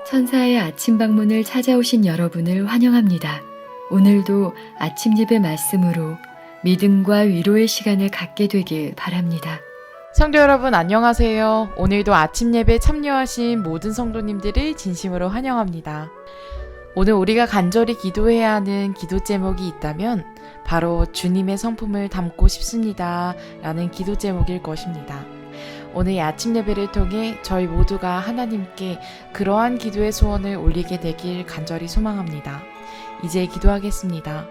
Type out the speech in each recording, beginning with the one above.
천사의 아침 방문을 찾아오신 여러분을 환영합니다. 오늘도 아침 예배 말씀으로 믿음과 위로의 시간을 갖게 되길 바랍니다. 성도 여러분 안녕하세요. 오늘도 아침 예배 참여하신 모든 성도님들을 진심으로 환영합니다. 오늘 우리가 간절히 기도해야 하는 기도 제목이 있다면 바로 주님의 성품을 담고 싶습니다 라는 기도 제목일 것입니다. 오늘 이 아침 예배를 통해 저희 모두가 하나님께 그러한 기도의 소원을 올리게 되길 간절히 소망합니다. 이제 기도하겠습니다.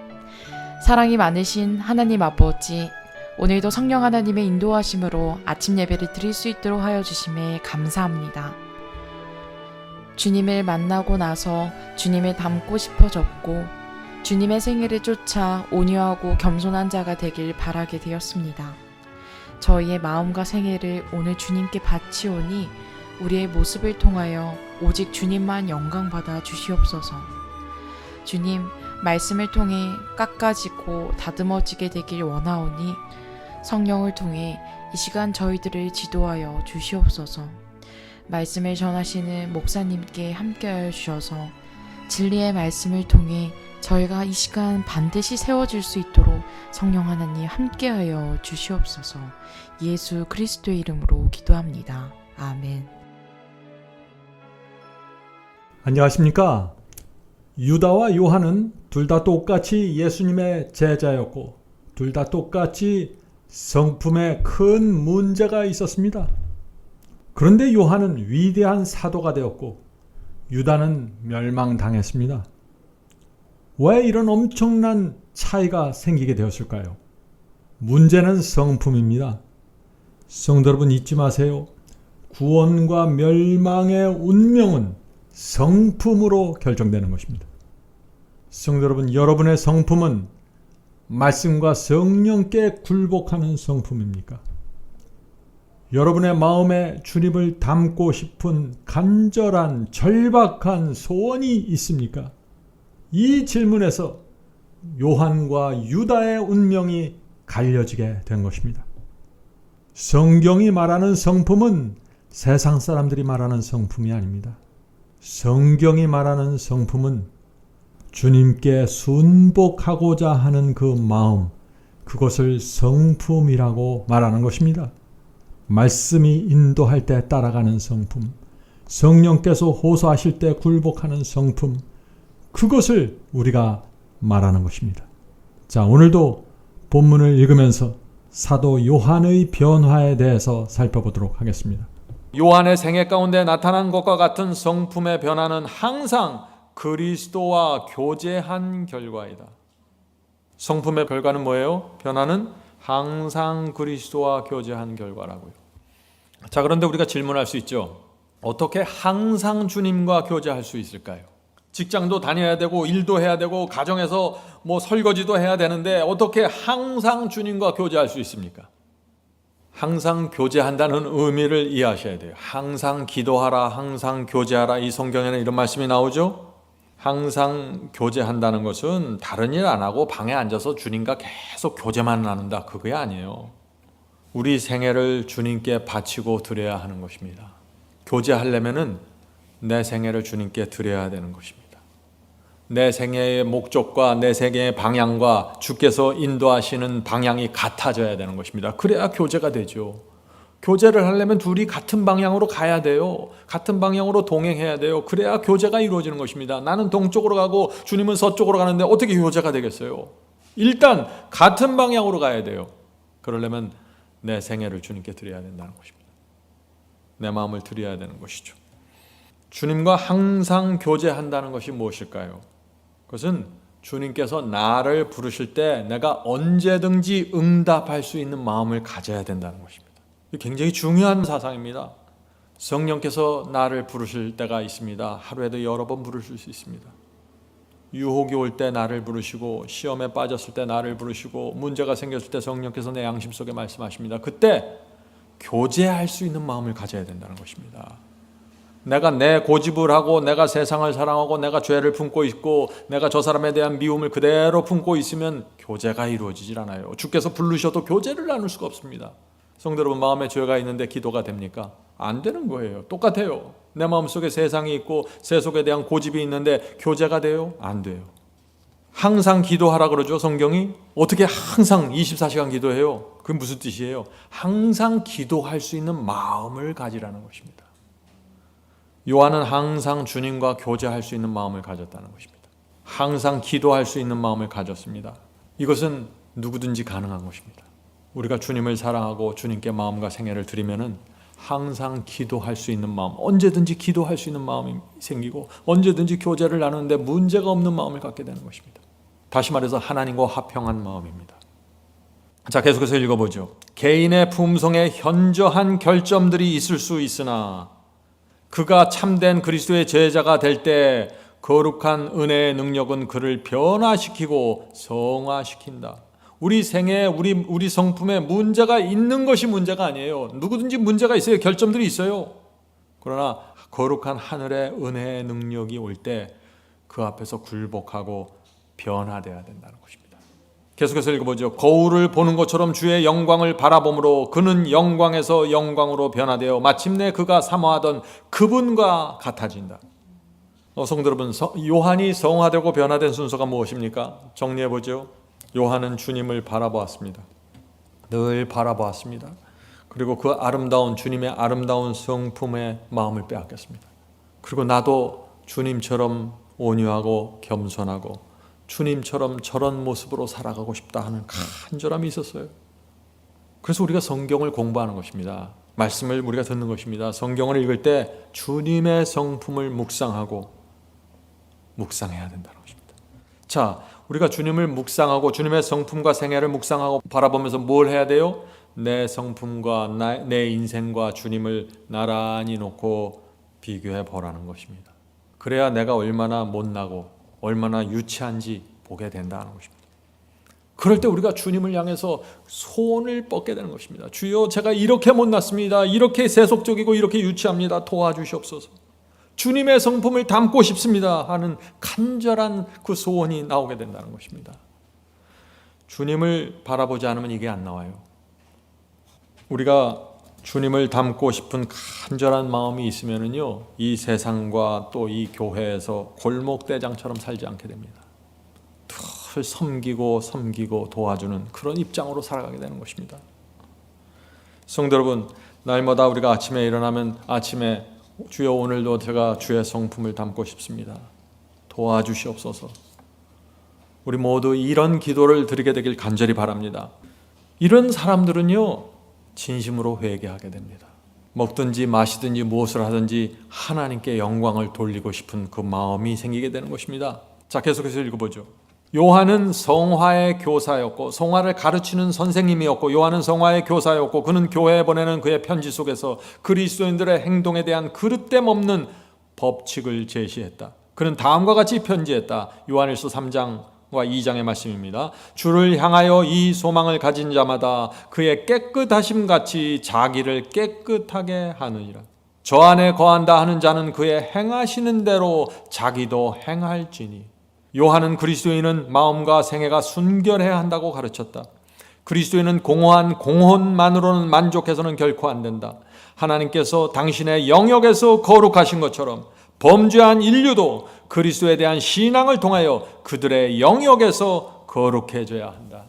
사랑이 많으신 하나님 아버지, 오늘도 성령 하나님의 인도하심으로 아침 예배를 드릴 수 있도록 하여 주심에 감사합니다. 주님을 만나고 나서 주님을 닮고 싶어졌고 주님의 생애를 쫓아 온유하고 겸손한 자가 되길 바라게 되었습니다. 저희의 마음과 생애를 오늘 주님께 바치오니 우리의 모습을 통하여 오직 주님만 영광받아 주시옵소서. 주님, 말씀을 통해 깎아지고 다듬어지게 되길 원하오니 성령을 통해 이 시간 저희들을 지도하여 주시옵소서. 말씀을 전하시는 목사님께 함께하여 주셔서 진리의 말씀을 통해 저희가 이 시간 반드시 세워질 수 있도록 성령 하나님 함께하여 주시옵소서. 예수 그리스도의 이름으로 기도합니다. 아멘. 안녕하십니까? 유다와 요한은 둘 다 똑같이 예수님의 제자였고 둘 다 똑같이 성품에 큰 문제가 있었습니다. 그런데 요한은 위대한 사도가 되었고 유다는 멸망당했습니다. 왜 이런 엄청난 차이가 생기게 되었을까요? 문제는 성품입니다. 성도 여러분 잊지 마세요. 구원과 멸망의 운명은 성품으로 결정되는 것입니다. 성도 여러분, 여러분의 성품은 말씀과 성령께 굴복하는 성품입니까? 여러분의 마음에 주님을 담고 싶은 간절한 절박한 소원이 있습니까? 이 질문에서 요한과 유다의 운명이 갈려지게 된 것입니다. 성경이 말하는 성품은 세상 사람들이 말하는 성품이 아닙니다. 성경이 말하는 성품은 주님께 순복하고자 하는 그 마음, 그것을 성품이라고 말하는 것입니다. 말씀이 인도할 때 따라가는 성품, 성령께서 호소하실 때 굴복하는 성품, 그것을 우리가 말하는 것입니다. 자, 오늘도 본문을 읽으면서 사도 요한의 변화에 대해서 살펴보도록 하겠습니다. 요한의 생애 가운데 나타난 것과 같은 성품의 변화는 항상 그리스도와 교제한 결과이다. 성품의 결과는 뭐예요? 변화는 항상 그리스도와 교제한 결과라고요. 자, 그런데 우리가 질문할 수 있죠. 어떻게 항상 주님과 교제할 수 있을까요? 직장도 다녀야 되고 일도 해야 되고 가정에서 설거지도 해야 되는데 어떻게 항상 주님과 교제할 수 있습니까? 항상 교제한다는 의미를 이해하셔야 돼요. 항상 기도하라, 항상 교제하라. 이 성경에는 이런 말씀이 나오죠. 항상 교제한다는 것은 다른 일 안 하고 방에 앉아서 주님과 계속 교제만 나눈다, 그게 아니에요. 우리 생애를 주님께 바치고 드려야 하는 것입니다. 교제하려면은 내 생애를 주님께 드려야 되는 것입니다. 내 생애의 목적과 내 생애의 방향과 주께서 인도하시는 방향이 같아져야 되는 것입니다. 그래야 교제가 되죠. 교제를 하려면 둘이 같은 방향으로 가야 돼요. 같은 방향으로 동행해야 돼요. 그래야 교제가 이루어지는 것입니다. 나는 동쪽으로 가고 주님은 서쪽으로 가는데 어떻게 교제가 되겠어요? 일단 같은 방향으로 가야 돼요. 그러려면 내 생애를 주님께 드려야 된다는 것입니다. 내 마음을 드려야 되는 것이죠. 주님과 항상 교제한다는 것이 무엇일까요? 그것은 주님께서 나를 부르실 때 내가 언제든지 응답할 수 있는 마음을 가져야 된다는 것입니다. 굉장히 중요한 사상입니다. 성령께서 나를 부르실 때가 있습니다. 하루에도 여러 번 부르실 수 있습니다. 유혹이 올 때 나를 부르시고 시험에 빠졌을 때 나를 부르시고 문제가 생겼을 때 성령께서 내 양심 속에 말씀하십니다. 그때 교제할 수 있는 마음을 가져야 된다는 것입니다. 내가 내 고집을 하고 내가 세상을 사랑하고 내가 죄를 품고 있고 내가 저 사람에 대한 미움을 그대로 품고 있으면 교제가 이루어지질 않아요. 주께서 부르셔도 교제를 나눌 수가 없습니다. 성도 여러분, 마음에 죄가 있는데 기도가 됩니까? 안 되는 거예요. 똑같아요. 내 마음속에 세상이 있고 세속에 대한 고집이 있는데 교제가 돼요? 안 돼요. 항상 기도하라 그러죠, 성경이. 어떻게 항상 24시간 기도해요? 그게 무슨 뜻이에요? 항상 기도할 수 있는 마음을 가지라는 것입니다. 요한은 항상 주님과 교제할 수 있는 마음을 가졌다는 것입니다. 항상 기도할 수 있는 마음을 가졌습니다. 이것은 누구든지 가능한 것입니다. 우리가 주님을 사랑하고 주님께 마음과 생애를 드리면은 항상 기도할 수 있는 마음, 언제든지 기도할 수 있는 마음이 생기고 언제든지 교제를 나누는데 문제가 없는 마음을 갖게 되는 것입니다. 다시 말해서 하나님과 화평한 마음입니다. 자, 계속해서 읽어보죠. 개인의 품성에 현저한 결점들이 있을 수 있으나 그가 참된 그리스도의 제자가 될 때 거룩한 은혜의 능력은 그를 변화시키고 성화시킨다. 우리 생에 우리 성품에 문제가 있는 것이 문제가 아니에요. 누구든지 문제가 있어요. 결점들이 있어요. 그러나 거룩한 하늘의 은혜의 능력이 올 때 그 앞에서 굴복하고 변화되어야 된다는 것입니다. 계속해서 읽어보죠. 거울을 보는 것처럼 주의 영광을 바라봄으로 그는 영광에서 영광으로 변화되어 마침내 그가 사모하던 그분과 같아진다. 성도 여러분, 요한이 성화되고 변화된 순서가 무엇입니까? 정리해보죠. 요한은 주님을 바라보았습니다. 늘 바라보았습니다. 그리고 그 아름다운 주님의 아름다운 성품의 마음을 빼앗겼습니다. 그리고 나도 주님처럼 온유하고 겸손하고 주님처럼 저런 모습으로 살아가고 싶다 하는 간절함이 있었어요. 그래서 우리가 성경을 공부하는 것입니다. 말씀을 우리가 듣는 것입니다. 성경을 읽을 때 주님의 성품을 묵상해야 된다는 것입니다. 자, 우리가 주님을 묵상하고 주님의 성품과 생애를 묵상하고 바라보면서 뭘 해야 돼요? 내 성품과 내 인생과 주님을 나란히 놓고 비교해 보라는 것입니다. 그래야 내가 얼마나 못나고 얼마나 유치한지 보게 된다는 것입니다. 그럴 때 우리가 주님을 향해서 손을 뻗게 되는 것입니다. 주여, 제가 이렇게 못났습니다. 이렇게 세속적이고 이렇게 유치합니다. 도와주시옵소서. 주님의 성품을 담고 싶습니다 하는 간절한 그 소원이 나오게 된다는 것입니다. 주님을 바라보지 않으면 이게 안 나와요. 우리가 주님을 닮고 싶은 간절한 마음이 있으면은요, 이 세상과 또 이 교회에서 골목대장처럼 살지 않게 됩니다. 늘 섬기고 도와주는 그런 입장으로 살아가게 되는 것입니다. 성도 여러분, 날마다 우리가 아침에 일어나면 아침에 주여, 오늘도 제가 주의 성품을 담고 싶습니다. 도와주시옵소서. 우리 모두 이런 기도를 드리게 되길 간절히 바랍니다. 이런 사람들은요, 진심으로 회개하게 됩니다. 먹든지 마시든지 무엇을 하든지 하나님께 영광을 돌리고 싶은 그 마음이 생기게 되는 것입니다. 자, 계속해서 읽어보죠. 요한은 성화의 교사였고 성화를 가르치는 선생님이었고 요한은 성화의 교사였고 그는 교회에 보내는 그의 편지 속에서 그리스도인들의 행동에 대한 그릇됨 없는 법칙을 제시했다. 그는 다음과 같이 편지했다. 요한일서 3장과 2장의 말씀입니다. 주를 향하여 이 소망을 가진 자마다 그의 깨끗하심 같이 자기를 깨끗하게 하느니라. 저 안에 거한다 하는 자는 그의 행하시는 대로 자기도 행할지니. 요한은 그리스도인은 마음과 생애가 순결해야 한다고 가르쳤다. 그리스도인은 공허한 공헌만으로는 만족해서는 결코 안 된다. 하나님께서 당신의 영역에서 거룩하신 것처럼 범죄한 인류도 그리스도에 대한 신앙을 통하여 그들의 영역에서 거룩해져야 한다.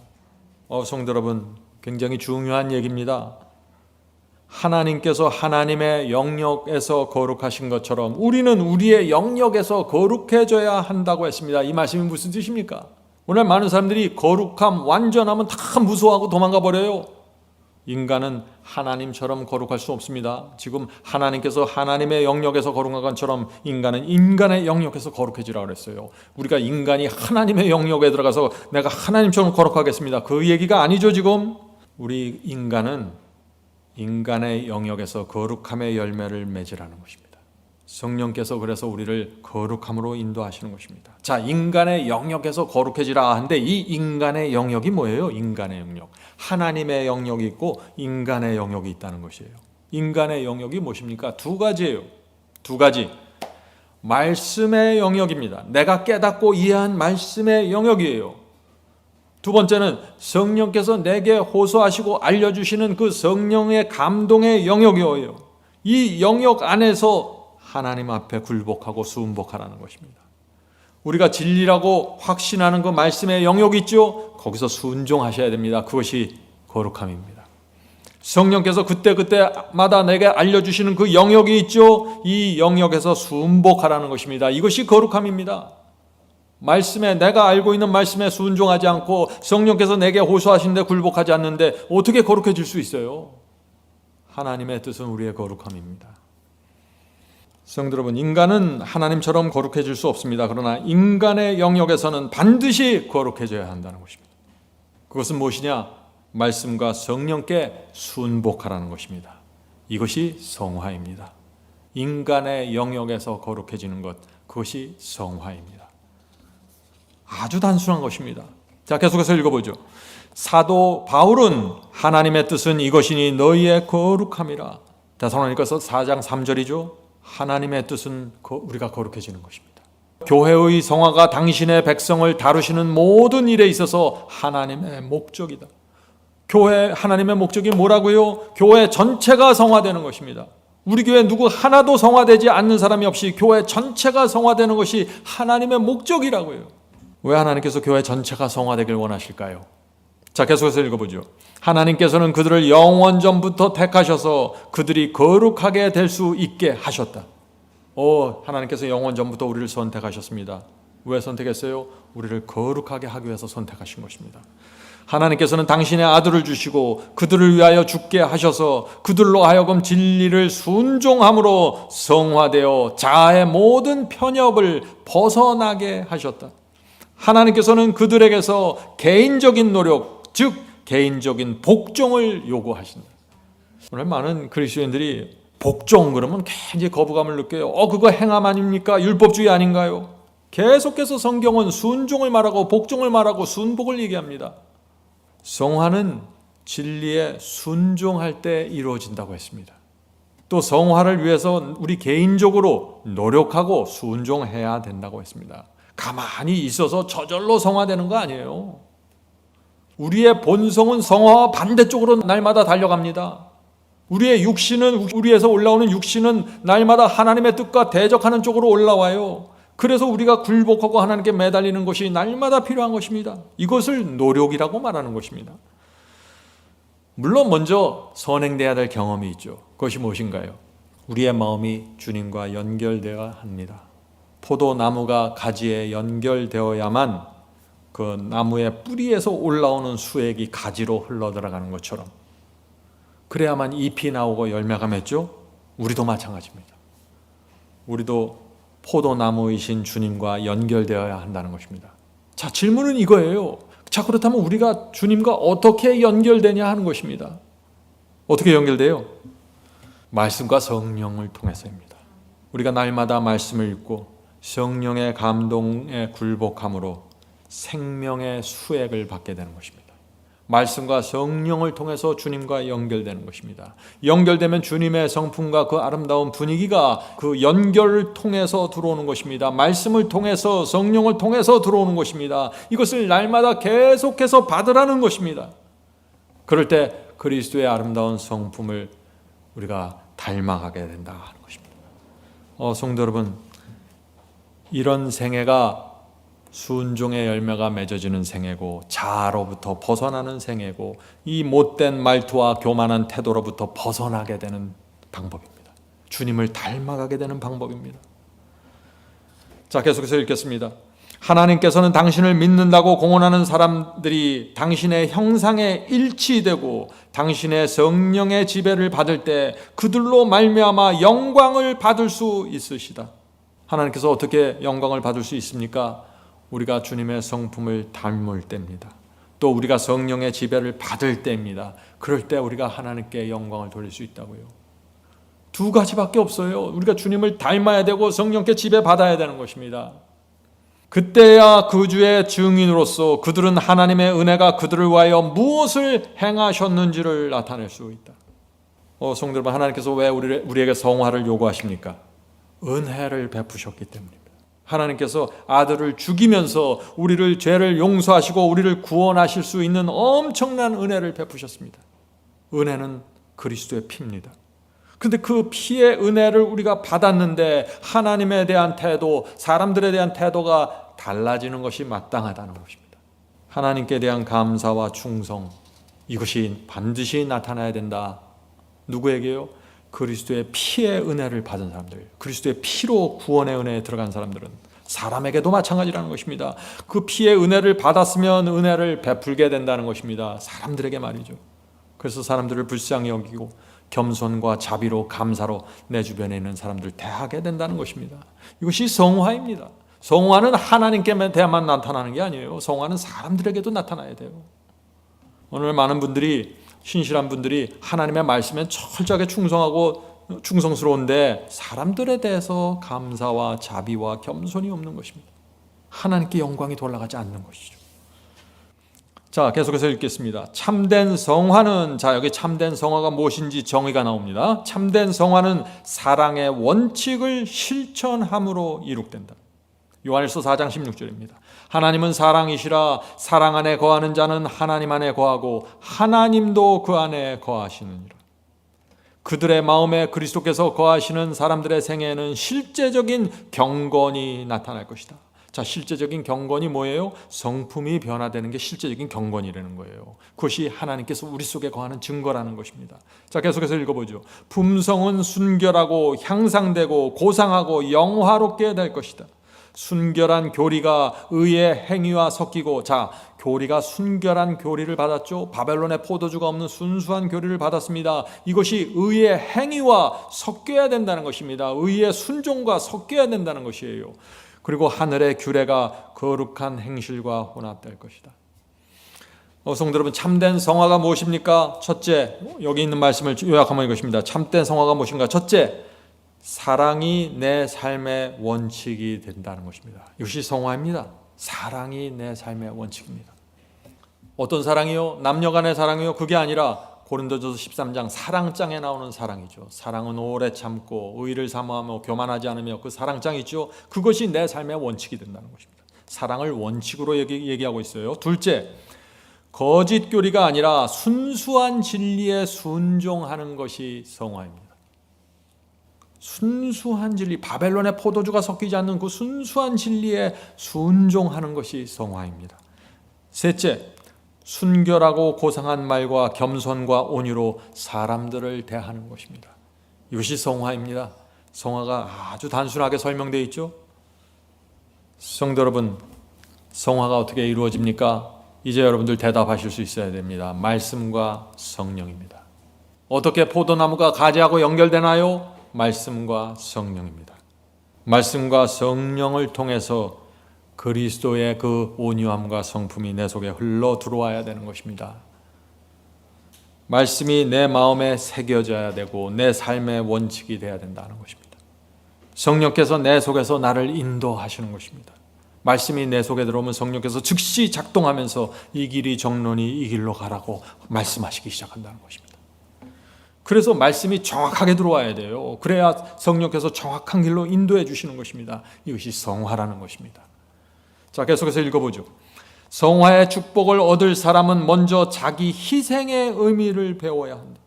성도 여러분, 굉장히 중요한 얘기입니다. 하나님께서 하나님의 영역에서 거룩하신 것처럼 우리는 우리의 영역에서 거룩해져야 한다고 했습니다. 이 말씀이 무슨 뜻입니까? 오늘 많은 사람들이 거룩함, 완전함은 다 무서워하고 도망가 버려요. 인간은 하나님처럼 거룩할 수 없습니다. 지금 하나님께서 하나님의 영역에서 거룩한 것처럼 인간은 인간의 영역에서 거룩해지라고 그랬어요. 우리가 인간이 하나님의 영역에 들어가서 내가 하나님처럼 거룩하겠습니다, 그 얘기가 아니죠. 지금 우리 인간은 인간의 영역에서 거룩함의 열매를 맺으라는 것입니다. 성령께서 그래서 우리를 거룩함으로 인도하시는 것입니다. 자, 인간의 영역에서 거룩해지라 하는데 이 인간의 영역이 뭐예요? 인간의 영역. 하나님의 영역이 있고 인간의 영역이 있다는 것이에요. 인간의 영역이 무엇입니까? 두 가지예요. 두 가지. 말씀의 영역입니다. 내가 깨닫고 이해한 말씀의 영역이에요. 두 번째는 성령께서 내게 호소하시고 알려주시는 그 성령의 감동의 영역이에요. 이 영역 안에서 하나님 앞에 굴복하고 순복하라는 것입니다. 우리가 진리라고 확신하는 그 말씀의 영역이 있죠. 거기서 순종하셔야 됩니다. 그것이 거룩함입니다. 성령께서 그때그때마다 내게 알려주시는 그 영역이 있죠. 이 영역에서 순복하라는 것입니다. 이것이 거룩함입니다. 말씀에, 내가 알고 있는 말씀에 순종하지 않고 성령께서 내게 호소하시는데 굴복하지 않는데 어떻게 거룩해질 수 있어요? 하나님의 뜻은 우리의 거룩함입니다. 성도 여러분, 인간은 하나님처럼 거룩해질 수 없습니다. 그러나 인간의 영역에서는 반드시 거룩해져야 한다는 것입니다. 그것은 무엇이냐? 말씀과 성령께 순복하라는 것입니다. 이것이 성화입니다. 인간의 영역에서 거룩해지는 것, 그것이 성화입니다. 아주 단순한 것입니다. 자, 계속해서 읽어보죠. 사도 바울은 하나님의 뜻은 이것이니 너희의 거룩함이라. 데살로니가서 4장 3절이죠. 하나님의 뜻은 우리가 거룩해지는 것입니다. 교회의 성화가 당신의 백성을 다루시는 모든 일에 있어서 하나님의 목적이다. 교회 하나님의 목적이 뭐라고요? 교회 전체가 성화되는 것입니다. 우리 교회 누구 하나도 성화되지 않는 사람이 없이 교회 전체가 성화되는 것이 하나님의 목적이라고요. 왜 하나님께서 교회 전체가 성화되길 원하실까요? 자, 계속해서 읽어보죠. 하나님께서는 그들을 영원 전부터 택하셔서 그들이 거룩하게 될 수 있게 하셨다. 하나님께서 영원 전부터 우리를 선택하셨습니다. 왜 선택했어요? 우리를 거룩하게 하기 위해서 선택하신 것입니다. 하나님께서는 당신의 아들을 주시고 그들을 위하여 죽게 하셔서 그들로 하여금 진리를 순종함으로 성화되어 자아의 모든 편협을 벗어나게 하셨다. 하나님께서는 그들에게서 개인적인 노력, 즉 개인적인 복종을 요구하신다. 오늘 많은 그리스도인들이 복종 그러면 굉장히 거부감을 느껴요. 그거 행함 아닙니까? 율법주의 아닌가요? 계속해서 성경은 순종을 말하고 복종을 말하고 순복을 얘기합니다. 성화는 진리에 순종할 때 이루어진다고 했습니다. 또 성화를 위해서 우리 개인적으로 노력하고 순종해야 된다고 했습니다. 가만히 있어서 저절로 성화되는 거 아니에요. 우리의 본성은 성화와 반대쪽으로 날마다 달려갑니다. 우리의 육신은, 우리에서 올라오는 육신은 날마다 하나님의 뜻과 대적하는 쪽으로 올라와요. 그래서 우리가 굴복하고 하나님께 매달리는 것이 날마다 필요한 것입니다. 이것을 노력이라고 말하는 것입니다. 물론 먼저 선행돼야 될 경험이 있죠. 그것이 무엇인가요? 우리의 마음이 주님과 연결되어야 합니다. 포도나무가 가지에 연결되어야만 그 나무의 뿌리에서 올라오는 수액이 가지로 흘러들어가는 것처럼 그래야만 잎이 나오고 열매가 맺죠. 우리도 마찬가지입니다. 우리도 포도나무이신 주님과 연결되어야 한다는 것입니다. 자, 질문은 이거예요. 자, 그렇다면 우리가 주님과 어떻게 연결되냐 하는 것입니다. 어떻게 연결돼요? 말씀과 성령을 통해서입니다. 우리가 날마다 말씀을 읽고 성령의 감동에 굴복함으로 생명의 수액을 받게 되는 것입니다. 말씀과 성령을 통해서 주님과 연결되는 것입니다. 연결되면 주님의 성품과 그 아름다운 분위기가 그 연결을 통해서 들어오는 것입니다. 말씀을 통해서 성령을 통해서 들어오는 것입니다. 이것을 날마다 계속해서 받으라는 것입니다. 그럴 때 그리스도의 아름다운 성품을 우리가 닮아가게 된다 하는 것입니다. 성도 여러분, 이런 생애가 순종의 열매가 맺어지는 생애고 자아로부터 벗어나는 생애고 이 못된 말투와 교만한 태도로부터 벗어나게 되는 방법입니다. 주님을 닮아가게 되는 방법입니다. 자, 계속해서 읽겠습니다. 하나님께서는 당신을 믿는다고 공언하는 사람들이 당신의 형상에 일치되고 당신의 성령의 지배를 받을 때 그들로 말미암아 영광을 받을 수 있으시다. 하나님께서 어떻게 영광을 받을 수 있습니까? 우리가 주님의 성품을 닮을 때입니다. 또 우리가 성령의 지배를 받을 때입니다. 그럴 때 우리가 하나님께 영광을 돌릴 수 있다고요. 두 가지밖에 없어요. 우리가 주님을 닮아야 되고 성령께 지배받아야 되는 것입니다. 그때야 그 주의 증인으로서 그들은 하나님의 은혜가 그들을 위하여 무엇을 행하셨는지를 나타낼 수 있다. 성도 여러분, 하나님께서 왜 우리에게 성화를 요구하십니까? 은혜를 베푸셨기 때문입니다. 하나님께서 아들을 죽이면서 우리를 죄를 용서하시고 우리를 구원하실 수 있는 엄청난 은혜를 베푸셨습니다. 은혜는 그리스도의 피입니다. 근데 그 피의 은혜를 우리가 받았는데 하나님에 대한 태도, 사람들에 대한 태도가 달라지는 것이 마땅하다는 것입니다. 하나님께 대한 감사와 충성, 이것이 반드시 나타나야 된다. 누구에게요? 그리스도의 피의 은혜를 받은 사람들, 그리스도의 피로 구원의 은혜에 들어간 사람들은 사람에게도 마찬가지라는 것입니다. 그 피의 은혜를 받았으면 은혜를 베풀게 된다는 것입니다. 사람들에게 말이죠. 그래서 사람들을 불쌍히 여기고 겸손과 자비로 감사로 내 주변에 있는 사람들 대하게 된다는 것입니다. 이것이 성화입니다. 성화는 하나님께 대해만 나타나는 게 아니에요. 성화는 사람들에게도 나타나야 돼요. 오늘 많은 분들이, 신실한 분들이 하나님의 말씀에 철저하게 충성하고 충성스러운데 사람들에 대해서 감사와 자비와 겸손이 없는 것입니다. 하나님께 영광이 돌아가지 않는 것이죠. 자, 계속해서 읽겠습니다. 참된 성화는, 자, 여기 참된 성화가 무엇인지 정의가 나옵니다. 참된 성화는 사랑의 원칙을 실천함으로 이룩된다. 요한일서 4장 16절입니다. 하나님은 사랑이시라 사랑 안에 거하는 자는 하나님 안에 거하고 하나님도 그 안에 거하시느니라. 그들의 마음에 그리스도께서 거하시는 사람들의 생애에는 실제적인 경건이 나타날 것이다. 자, 실제적인 경건이 뭐예요? 성품이 변화되는 게 실제적인 경건이라는 거예요. 그것이 하나님께서 우리 속에 거하는 증거라는 것입니다. 자, 계속해서 읽어보죠. 품성은 순결하고 향상되고 고상하고 영화롭게 될 것이다. 순결한 교리가 의의 행위와 섞이고, 자, 교리가 순결한 교리를 받았죠. 바벨론의 포도주가 없는 순수한 교리를 받았습니다. 이것이 의의 행위와 섞여야 된다는 것입니다. 의의 순종과 섞여야 된다는 것이에요. 그리고 하늘의 규례가 거룩한 행실과 혼합될 것이다. 성도 여러분, 참된 성화가 무엇입니까? 첫째, 여기 있는 말씀을 요약하면 이것입니다. 참된 성화가 무엇인가? 첫째, 사랑이 내 삶의 원칙이 된다는 것입니다. 이것이 성화입니다. 사랑이 내 삶의 원칙입니다. 어떤 사랑이요? 남녀 간의 사랑이요? 그게 아니라 고린도전서 13장 사랑장에 나오는 사랑이죠. 사랑은 오래 참고 의를 사모하며 교만하지 않으며, 그 사랑장 있죠. 그것이 내 삶의 원칙이 된다는 것입니다. 사랑을 원칙으로 얘기하고 있어요. 둘째, 거짓 교리가 아니라 순수한 진리에 순종하는 것이 성화입니다. 순수한 진리, 바벨론의 포도주가 섞이지 않는 그 순수한 진리에 순종하는 것이 성화입니다. 셋째, 순결하고 고상한 말과 겸손과 온유로 사람들을 대하는 것입니다. 이것이 성화입니다. 성화가 아주 단순하게 설명되어 있죠. 성도 여러분, 성화가 어떻게 이루어집니까? 이제 여러분들 대답하실 수 있어야 됩니다. 말씀과 성령입니다. 어떻게 포도나무가 가지하고 연결되나요? 말씀과 성령입니다. 말씀과 성령을 통해서 그리스도의 그 온유함과 성품이 내 속에 흘러 들어와야 되는 것입니다. 말씀이 내 마음에 새겨져야 되고 내 삶의 원칙이 되어야 된다는 것입니다. 성령께서 내 속에서 나를 인도하시는 것입니다. 말씀이 내 속에 들어오면 성령께서 즉시 작동하면서 이 길이 정론이 이 길로 가라고 말씀하시기 시작한다는 것입니다. 그래서 말씀이 정확하게 들어와야 돼요. 그래야 성령께서 정확한 길로 인도해 주시는 것입니다. 이것이 성화라는 것입니다. 자, 계속해서 읽어보죠. 성화의 축복을 얻을 사람은 먼저 자기 희생의 의미를 배워야 한다.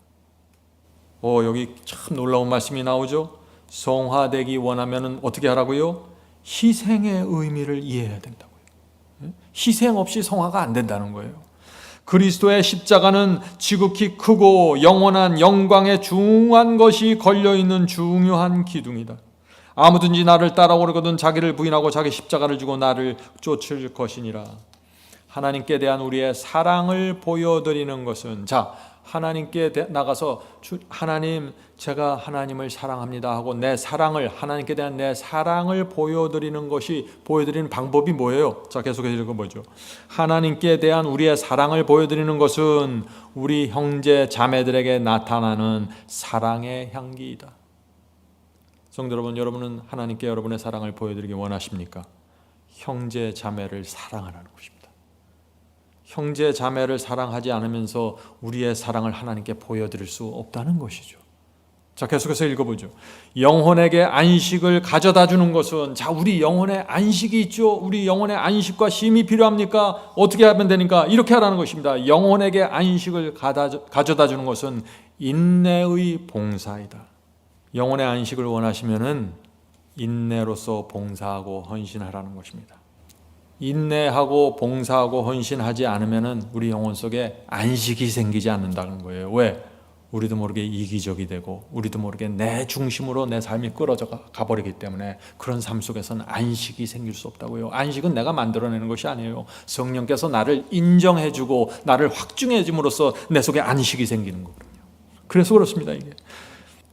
여기 참 놀라운 말씀이 나오죠. 성화되기 원하면 어떻게 하라고요? 희생의 의미를 이해해야 된다고요. 희생 없이 성화가 안 된다는 거예요. 그리스도의 십자가는 지극히 크고 영원한 영광에 중한 것이 걸려있는 중요한 기둥이다. 아무든지 나를 따라오려거든 자기를 부인하고 자기 십자가를 지고 나를 쫓을 것이니라. 하나님께 대한 우리의 사랑을 보여드리는 것은, 자, 하나님께 나가서 하나님, 제가 하나님을 사랑합니다 하고 내 사랑을, 하나님께 대한 내 사랑을 보여드리는 것이, 보여드리는 방법이 뭐예요? 자, 계속해서 읽어보죠. 하나님께 대한 우리의 사랑을 보여드리는 것은 우리 형제 자매들에게 나타나는 사랑의 향기이다. 성도 여러분, 여러분은 하나님께 여러분의 사랑을 보여드리기 원하십니까? 형제 자매를 사랑하라는 것입니다. 형제 자매를 사랑하지 않으면서 우리의 사랑을 하나님께 보여드릴 수 없다는 것이죠. 자, 계속해서 읽어보죠. 영혼에게 안식을 가져다 주는 것은, 자, 우리 영혼에 안식이 있죠. 우리 영혼의 안식과 쉼이 필요합니까? 어떻게 하면 되니까? 이렇게 하라는 것입니다. 영혼에게 안식을 가져다 주는 것은 인내의 봉사이다. 영혼의 안식을 원하시면은 인내로서 봉사하고 헌신하라는 것입니다. 인내하고 봉사하고 헌신하지 않으면은 우리 영혼 속에 안식이 생기지 않는다는 거예요. 왜? 우리도 모르게 이기적이 되고 우리도 모르게 내 중심으로 내 삶이 끌어져 가버리기 때문에 그런 삶 속에서는 안식이 생길 수 없다고요. 안식은 내가 만들어내는 것이 아니에요. 성령께서 나를 인정해주고 나를 확증해줌으로써 내 속에 안식이 생기는 거거든요. 그래서 그렇습니다. 이게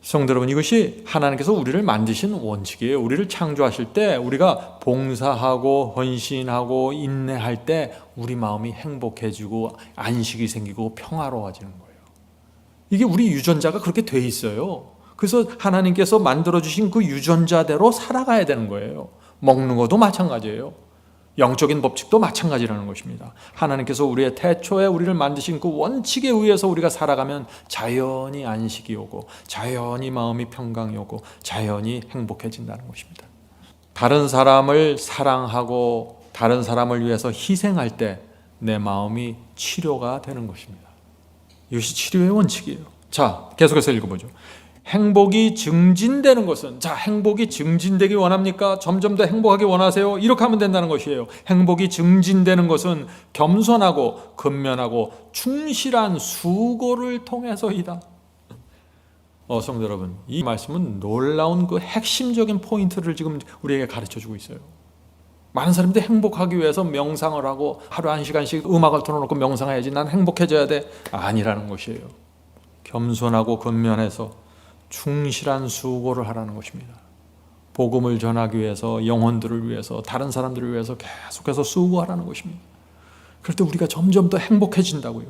성도 여러분, 이것이 하나님께서 우리를 만드신 원칙이에요. 우리를 창조하실 때 우리가 봉사하고 헌신하고 인내할 때 우리 마음이 행복해지고 안식이 생기고 평화로워지는 거예요. 이게 우리 유전자가 그렇게 돼 있어요. 그래서 하나님께서 만들어주신 그 유전자대로 살아가야 되는 거예요. 먹는 것도 마찬가지예요. 영적인 법칙도 마찬가지라는 것입니다. 하나님께서 우리의 태초에 우리를 만드신 그 원칙에 의해서 우리가 살아가면 자연히 안식이 오고 자연히 마음이 평강이 오고 자연히 행복해진다는 것입니다. 다른 사람을 사랑하고 다른 사람을 위해서 희생할 때 내 마음이 치료가 되는 것입니다. 이것이 치료의 원칙이에요. 자, 계속해서 읽어보죠. 행복이 증진되는 것은, 자, 행복이 증진되기 원합니까? 점점 더 행복하게 원하세요? 이렇게 하면 된다는 것이에요. 행복이 증진되는 것은 겸손하고 근면하고 충실한 수고를 통해서이다. 성도 여러분, 이 말씀은 놀라운 그 핵심적인 포인트를 지금 우리에게 가르쳐주고 있어요. 많은 사람들이 행복하기 위해서 명상을 하고 하루 1시간씩 음악을 틀어놓고 명상해야지 난 행복해져야 돼. 아니라는 것이에요. 겸손하고 근면해서 충실한 수고를 하라는 것입니다. 복음을 전하기 위해서, 영혼들을 위해서, 다른 사람들을 위해서 계속해서 수고하라는 것입니다. 그럴 때 우리가 점점 더 행복해진다고요.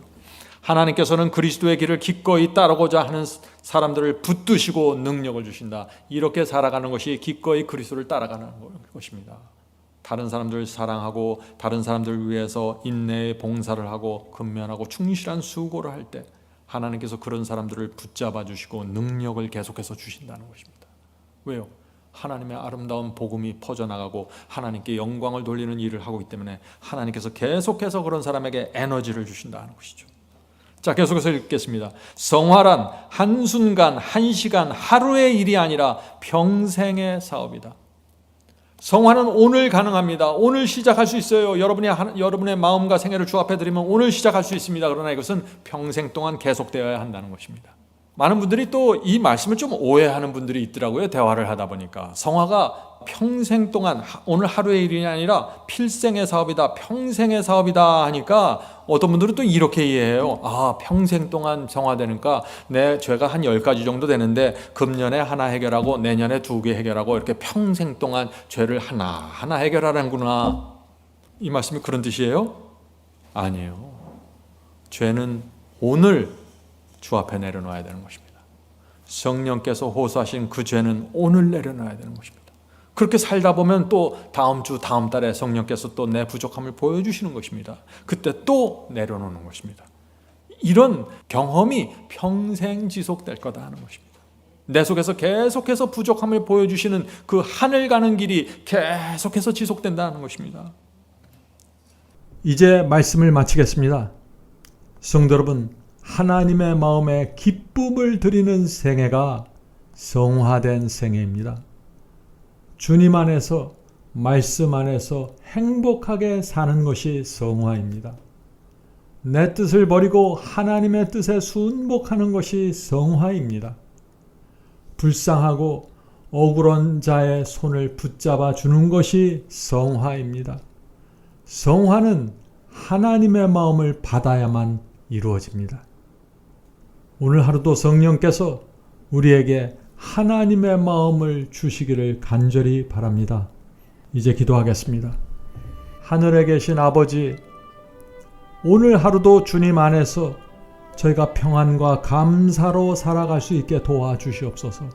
하나님께서는 그리스도의 길을 기꺼이 따르고자 하는 사람들을 붙드시고 능력을 주신다. 이렇게 살아가는 것이 기꺼이 그리스도를 따라가는 것입니다. 다른 사람들을 사랑하고 다른 사람들을 위해서 인내의 봉사를 하고 근면하고 충실한 수고를 할 때 하나님께서 그런 사람들을 붙잡아 주시고 능력을 계속해서 주신다는 것입니다. 왜요? 하나님의 아름다운 복음이 퍼져나가고 하나님께 영광을 돌리는 일을 하고 있기 때문에 하나님께서 계속해서 그런 사람에게 에너지를 주신다는 것이죠. 자, 계속해서 읽겠습니다. 성화란 한순간, 한시간, 하루의 일이 아니라 평생의 사업이다. 성화는 오늘 가능합니다. 오늘 시작할 수 있어요. 여러분의 마음과 생애를 주 앞에 드리면 오늘 시작할 수 있습니다. 그러나 이것은 평생 동안 계속되어야 한다는 것입니다. 많은 분들이 또 이 말씀을 좀 오해하는 분들이 있더라고요. 대화를 하다 보니까. 성화가 평생 동안, 오늘 하루의 일이 아니라 필생의 사업이다, 평생의 사업이다 하니까 어떤 분들은 또 이렇게 이해해요. 아, 평생 동안 성화되니까 내 죄가 한 10가지 정도 되는데 금년에 하나 해결하고 내년에 2개 해결하고 이렇게 평생 동안 죄를 하나하나 해결하는구나. 이 말씀이 그런 뜻이에요? 아니에요. 죄는 오늘 주 앞에 내려놓아야 되는 것입니다. 성령께서 호소하신 그 죄는 오늘 내려놔야 되는 것입니다. 그렇게 살다 보면 또 다음 주, 다음 달에 성령께서 또 내 부족함을 보여주시는 것입니다. 그때 또 내려놓는 것입니다. 이런 경험이 평생 지속될 거다 하는 것입니다. 내 속에서 계속해서 부족함을 보여주시는 그 하늘 가는 길이 계속해서 지속된다는 것입니다. 이제 말씀을 마치겠습니다. 성도 여러분, 하나님의 마음에 기쁨을 드리는 생애가 성화된 생애입니다. 주님 안에서, 말씀 안에서 행복하게 사는 것이 성화입니다. 내 뜻을 버리고 하나님의 뜻에 순복하는 것이 성화입니다. 불쌍하고 억울한 자의 손을 붙잡아 주는 것이 성화입니다. 성화는 하나님의 마음을 받아야만 이루어집니다. 오늘 하루도 성령께서 우리에게 하나님의 마음을 주시기를 간절히 바랍니다. 이제 기도하겠습니다. 하늘에 계신 아버지, 오늘 하루도 주님 안에서 저희가 평안과 감사로 살아갈 수 있게 도와주시옵소서.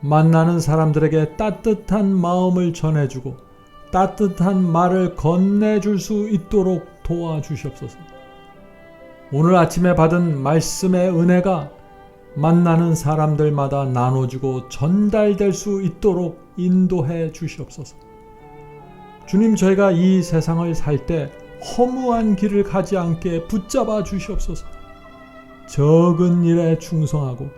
만나는 사람들에게 따뜻한 마음을 전해주고 따뜻한 말을 건네줄 수 있도록 도와주시옵소서. 오늘 아침에 받은 말씀의 은혜가 만나는 사람들마다 나눠주고 전달될 수 있도록 인도해 주시옵소서. 주님, 저희가 이 세상을 살 때 허무한 길을 가지 않게 붙잡아 주시옵소서. 적은 일에 충성하고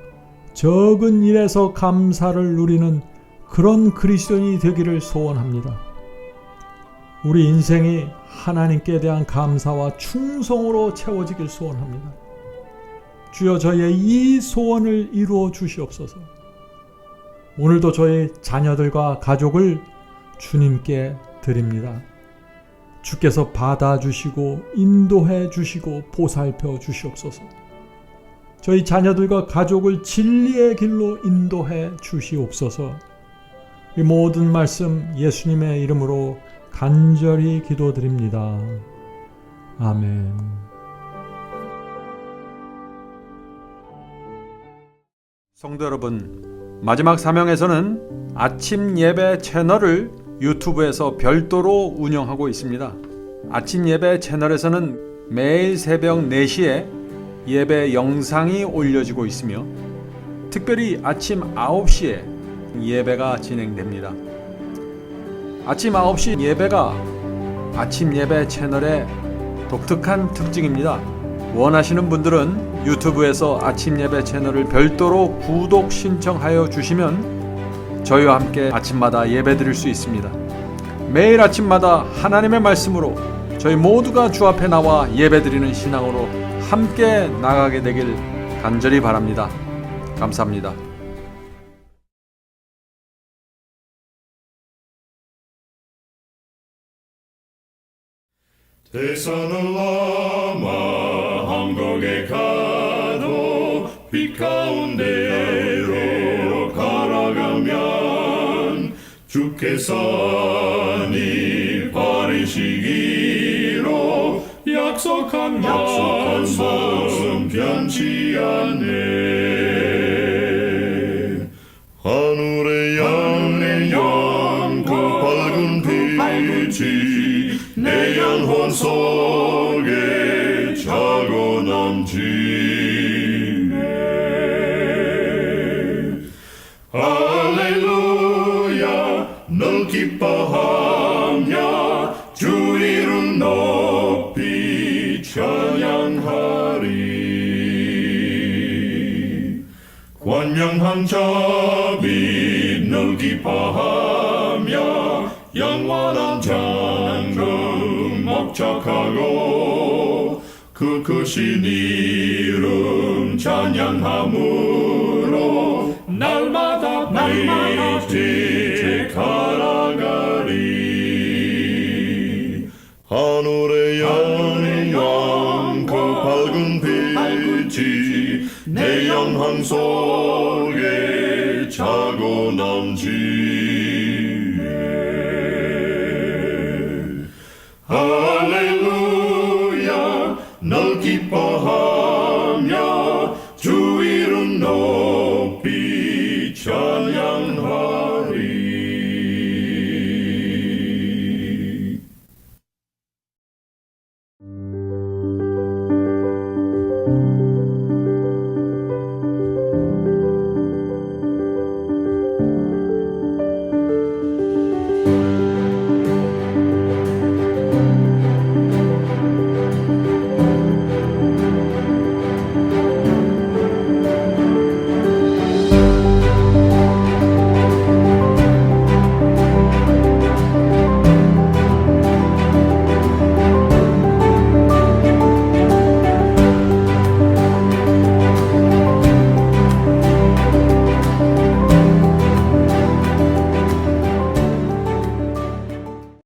적은 일에서 감사를 누리는 그런 그리스도인이 되기를 소원합니다. 우리 인생이 하나님께 대한 감사와 충성으로 채워지길 소원합니다. 주여, 저희의 이 소원을 이루어 주시옵소서. 오늘도 저희 자녀들과 가족을 주님께 드립니다. 주께서 받아주시고 인도해 주시고 보살펴 주시옵소서. 저희 자녀들과 가족을 진리의 길로 인도해 주시옵소서. 이 모든 말씀 예수님의 이름으로 간절히 기도드립니다. 아멘. 성도 여러분, 마지막 사명에서는 아침 예배 채널을 유튜브에서 별도로 운영하고 있습니다. 아침 예배 채널에서는 매일 새벽 4시에 예배 영상이 올려지고 있으며 특별히 아침 9시에 예배가 진행됩니다. 아침 9시 예배가 아침 예배 채널의 독특한 특징입니다. 원하시는 분들은 유튜브에서 아침 예배 채널을 별도로 구독 신청하여 주시면 저희와 함께 아침마다 예배 드릴 수 있습니다. 매일 아침마다 하나님의 말씀으로 저희 모두가 주 앞에 나와 예배 드리는 신앙으로 함께 나가게 되길 간절히 바랍니다. 감사합니다. 대산을 넘어 한국에 가도 빛 가운데로 걸어가면 주께서 네 버리시기로 약속한 말씀 변치 않네. 하늘의 양 그 밝은 빛이 내 영혼 속에 차고 넘치네. 할렐루야, 널 기뻐하며 주 이름 높이 찬양하리. 권명한 자비 널 기뻐하며 영원한 장금 목적하고 그 크신 이름 찬양함으로 날마다 빛이 갈아가리. 하늘의 양 그 밝은 빛이 내 영혼 속에 차고 넘치네. 할렐루야, 널 기뻐